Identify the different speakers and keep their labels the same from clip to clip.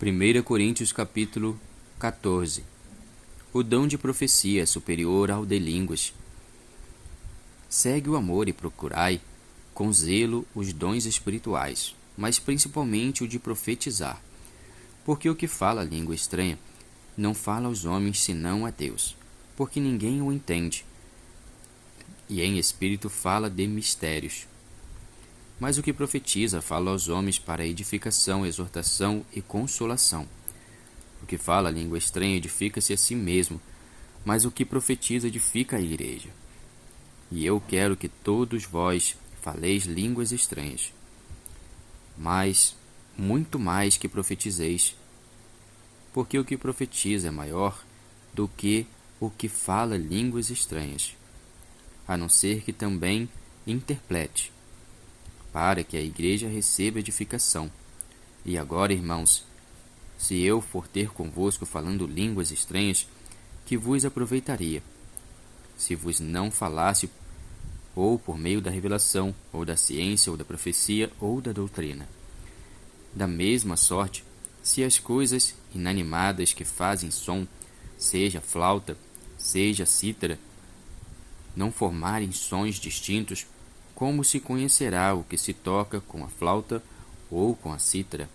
Speaker 1: 1 Coríntios capítulo 14. O dom de profecia é superior ao de línguas. Segue o amor e procurai com zelo os dons espirituais, mas principalmente o de profetizar. Porque o que fala a língua estranha não fala aos homens senão a Deus, porque ninguém o entende. E em espírito fala de mistérios. Mas o que profetiza fala aos homens para edificação, exortação e consolação. O que fala a língua estranha edifica-se a si mesmo, mas o que profetiza edifica a igreja. E eu quero que todos vós faleis línguas estranhas, mas muito mais que profetizeis, porque o que profetiza é maior do que o que fala línguas estranhas, a não ser que também interprete, para que a igreja receba edificação. E agora, irmãos, se eu for ter convosco falando línguas estranhas, que vos aproveitaria, se vos não falasse ou por meio da revelação, ou da ciência, ou da profecia, ou da doutrina? Da mesma sorte, se as coisas inanimadas que fazem som, seja flauta, seja cítara, não formarem sons distintos, como se conhecerá o que se toca com a flauta ou com a cítara?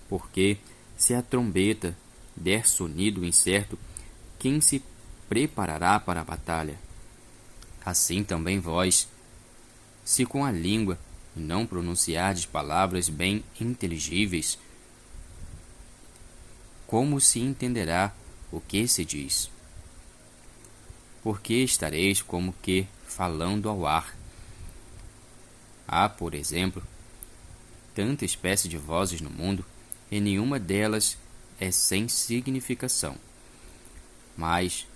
Speaker 1: Porque, se a trombeta der sonido incerto, quem se preparará para a batalha? Assim também vós, se com a língua não pronunciardes palavras bem inteligíveis, como se entenderá o que se diz? Porque estareis como que falando ao ar. Há, por exemplo, tanta espécie de vozes no mundo, e nenhuma delas é sem significação. Mas,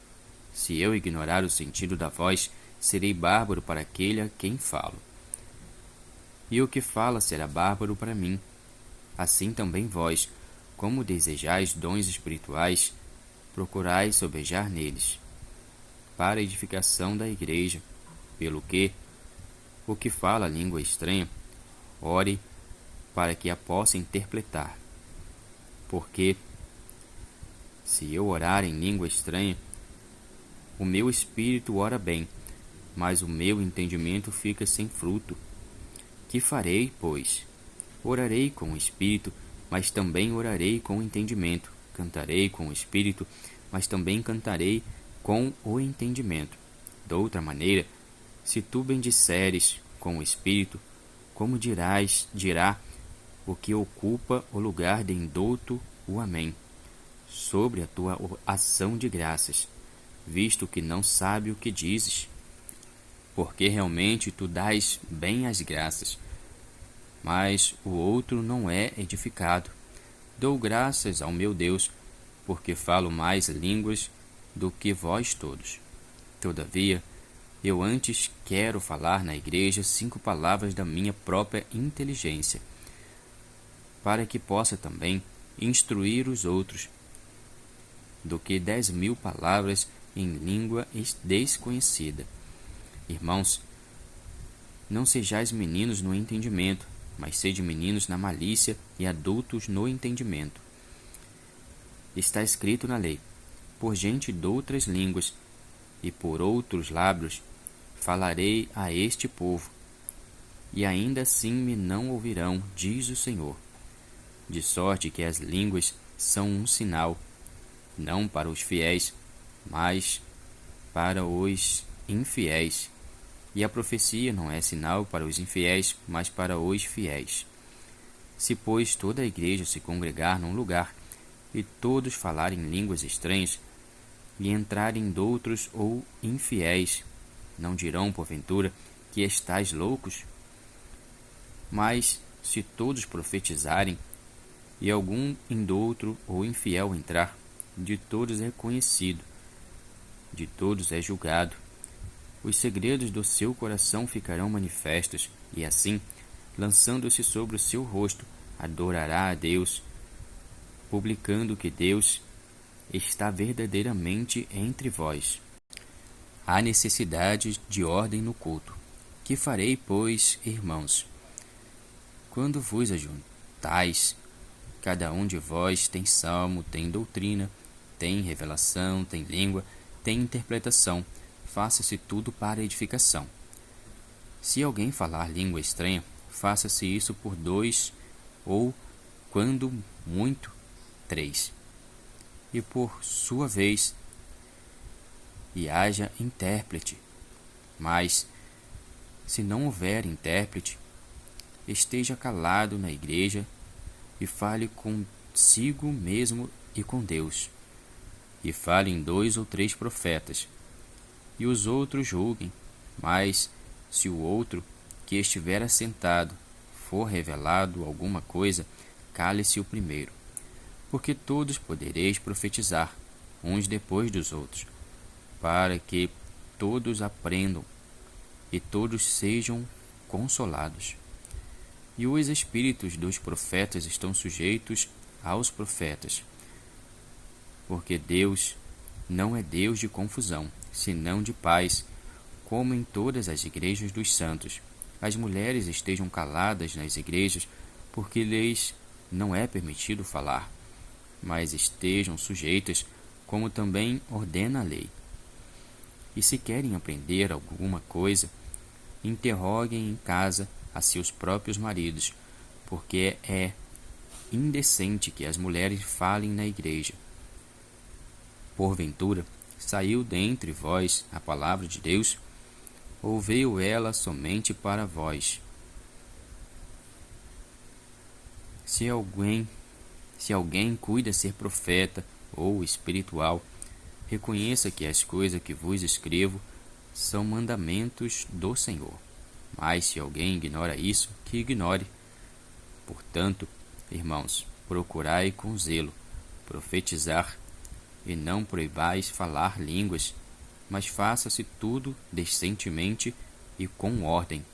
Speaker 1: se eu ignorar o sentido da voz, serei bárbaro para aquele a quem falo. E o que fala será bárbaro para mim. Assim também vós, como desejais dons espirituais, procurai sobejar neles, para a edificação da igreja, pelo que, o que fala a língua estranha, ore para que a possa interpretar. Porque, se eu orar em língua estranha, o meu espírito ora bem, mas o meu entendimento fica sem fruto. Que farei, pois? Orarei com o espírito, mas também orarei com o entendimento. Cantarei com o espírito, mas também cantarei com o entendimento. De outra maneira, se tu bendisseres com o espírito, como dirá o que ocupa o lugar de indouto o amém, sobre a tua ação de graças, visto que não sabe o que dizes? Porque realmente tu dás bem as graças, mas o outro não é edificado. Dou graças ao meu Deus, porque falo mais línguas do que vós todos. Todavia, eu antes quero falar na igreja 5 palavras da minha própria inteligência, para que possa também instruir os outros, do que 10.000 palavras em língua desconhecida. Irmãos, não sejais meninos no entendimento, mas sede meninos na malícia e adultos no entendimento. Está escrito na lei: por gente de outras línguas e por outros lábios falarei a este povo, e ainda assim me não ouvirão, diz o Senhor. De sorte que as línguas são um sinal, não para os fiéis, mas para os infiéis. E a profecia não é sinal para os infiéis, mas para os fiéis. Se, pois, toda a igreja se congregar num lugar, e todos falarem línguas estranhas, e entrarem doutros ou infiéis, não dirão, porventura, que estáis loucos? Mas, se todos profetizarem, e algum indoutro ou infiel entrar, de todos é conhecido, de todos é julgado. Os segredos do seu coração ficarão manifestos, e assim, lançando-se sobre o seu rosto, adorará a Deus, publicando que Deus está verdadeiramente entre vós. Há necessidade de ordem no culto. Que farei, pois, irmãos? Quando vos ajuntais, Cada um de vós tem salmo, tem doutrina, tem revelação, tem língua, tem interpretação. Faça-se tudo para edificação. Se alguém falar língua estranha, faça-se isso por 2 ou, quando muito, 3. E por sua vez, e haja intérprete. Mas, se não houver intérprete, esteja calado na igreja e fale consigo mesmo e com Deus. E fale em 2 ou 3 profetas, e os outros julguem. Mas, se o outro que estiver assentado for revelado alguma coisa, cale-se o primeiro, porque todos podereis profetizar, uns depois dos outros, para que todos aprendam e todos sejam consolados. E os espíritos dos profetas estão sujeitos aos profetas, porque Deus não é Deus de confusão, senão de paz, como em todas as igrejas dos santos. As mulheres estejam caladas nas igrejas, porque lhes não é permitido falar, mas estejam sujeitas, como também ordena a lei. E se querem aprender alguma coisa, interroguem em casa a seus próprios maridos, porque é indecente que as mulheres falem na igreja. Porventura, saiu dentre vós a palavra de Deus, ou veio ela somente para vós? Se alguém cuida ser profeta ou espiritual, reconheça que as coisas que vos escrevo são mandamentos do Senhor. Mas se alguém ignora isso, que ignore. Portanto, irmãos, procurai com zelo profetizar, e não proibais falar línguas, mas faça-se tudo decentemente e com ordem.